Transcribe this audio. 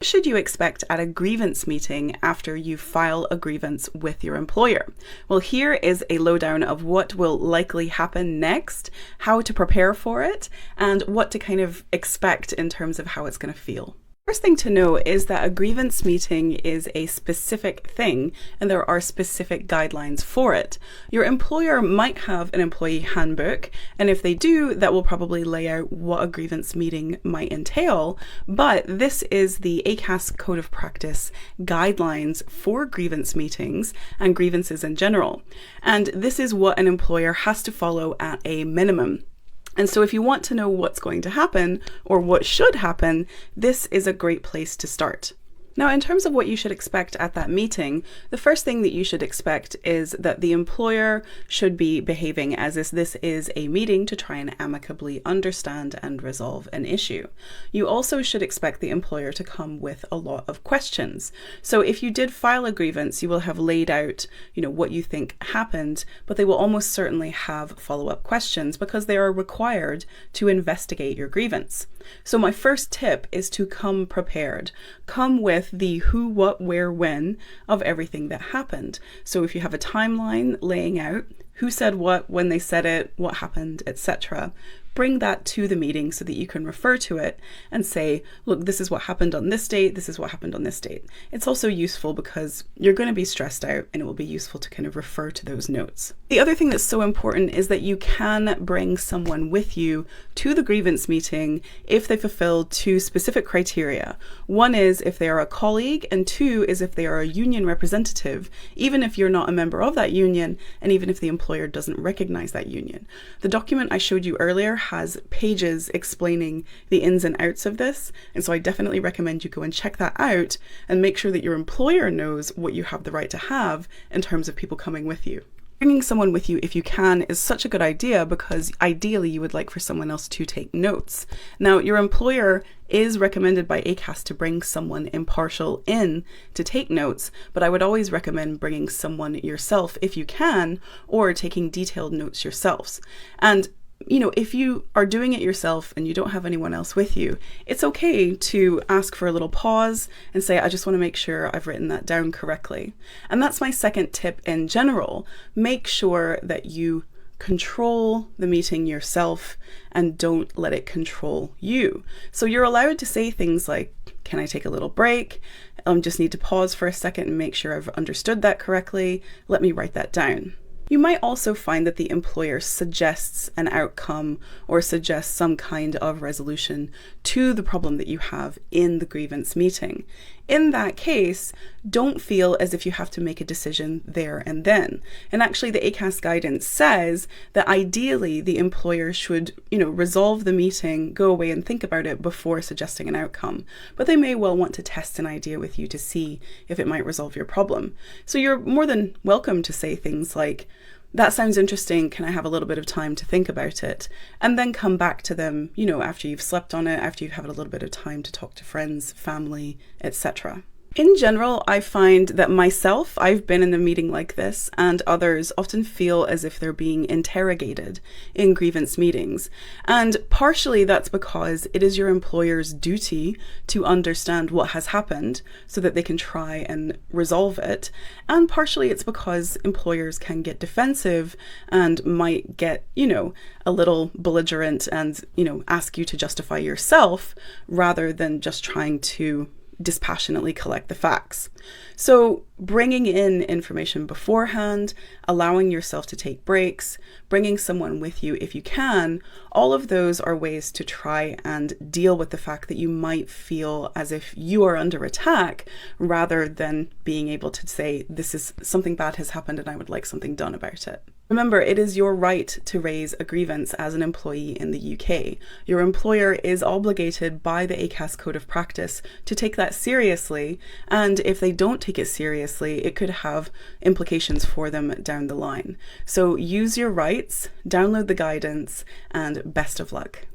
should you expect at a grievance meeting after you file a grievance with your employer? Well, here is a lowdown of what will likely happen next, how to prepare for it, and what to kind of expect in terms of how it's going to feel. First thing to know is that a grievance meeting is a specific thing and there are specific guidelines for it. Your employer might have an employee handbook, and if they do, that will probably lay out what a grievance meeting might entail, but this is the ACAS Code of Practice guidelines for grievance meetings and grievances in general. And this is what an employer has to follow at a minimum. And so if you want to know what's going to happen or what should happen, this is a great place to start. Now, in terms of what you should expect at that meeting, the first thing that you should expect is that the employer should be behaving as if this is a meeting to try and amicably understand and resolve an issue. You also should expect the employer to come with a lot of questions. So if you did file a grievance, you will have laid out, what you think happened, but they will almost certainly have follow-up questions because they are required to investigate your grievance. So my first tip is to come prepared. Come with the who, what, where, when of everything that happened. So if you have a timeline laying out who said what, when they said it, what happened, etc., bring that to the meeting so that you can refer to it and say, look, this is what happened on this date, this is what happened on this date. It's also useful because you're going to be stressed out and it will be useful to kind of refer to those notes. The other thing that's so important is that you can bring someone with you to the grievance meeting if they fulfill two specific criteria. One is if they are a colleague, and two is if they are a union representative, even if you're not a member of that union and even if the employer doesn't recognize that union. The document I showed you earlier has pages explaining the ins and outs of this, and so I definitely recommend you go and check that out and make sure that your employer knows what you have the right to have in terms of people coming with you. Bringing someone with you if you can is such a good idea because ideally you would like for someone else to take notes. Now, your employer is recommended by ACAS to bring someone impartial in to take notes, but I would always recommend bringing someone yourself if you can, or taking detailed notes yourselves. And if you are doing it yourself and you don't have anyone else with you, it's okay to ask for a little pause and say, I just want to make sure I've written that down correctly. And that's my second tip in general. Make sure that you control the meeting yourself and don't let it control you. So you're allowed to say things like, can I take a little break? Just need to pause for a second and make sure I've understood that correctly. Let me write that down. You might also find that the employer suggests an outcome or suggests some kind of resolution to the problem that you have in the grievance meeting. In that case, don't feel as if you have to make a decision there and then. And actually the ACAS guidance says that ideally the employer should, resolve the meeting, go away and think about it before suggesting an outcome. But they may well want to test an idea with you to see if it might resolve your problem. So you're more than welcome to say things like, that sounds interesting, can I have a little bit of time to think about it? And then come back to them, after you've slept on it, after you've had a little bit of time to talk to friends, family, etc. In general, I find that I've been in a meeting like this, and others often feel as if they're being interrogated in grievance meetings. And partially that's because it is your employer's duty to understand what has happened so that they can try and resolve it. And partially it's because employers can get defensive and might get, a little belligerent and, ask you to justify yourself rather than just trying to dispassionately collect the facts. So bringing in information beforehand, allowing yourself to take breaks, bringing someone with you if you can, all of those are ways to try and deal with the fact that you might feel as if you are under attack rather than being able to say, this is something bad has happened and I would like something done about it. Remember, it is your right to raise a grievance as an employee in the UK. Your employer is obligated by the ACAS Code of Practice to take that seriously, and if they don't take it seriously, it could have implications for them down the line. So use your rights, download the guidance, and best of luck.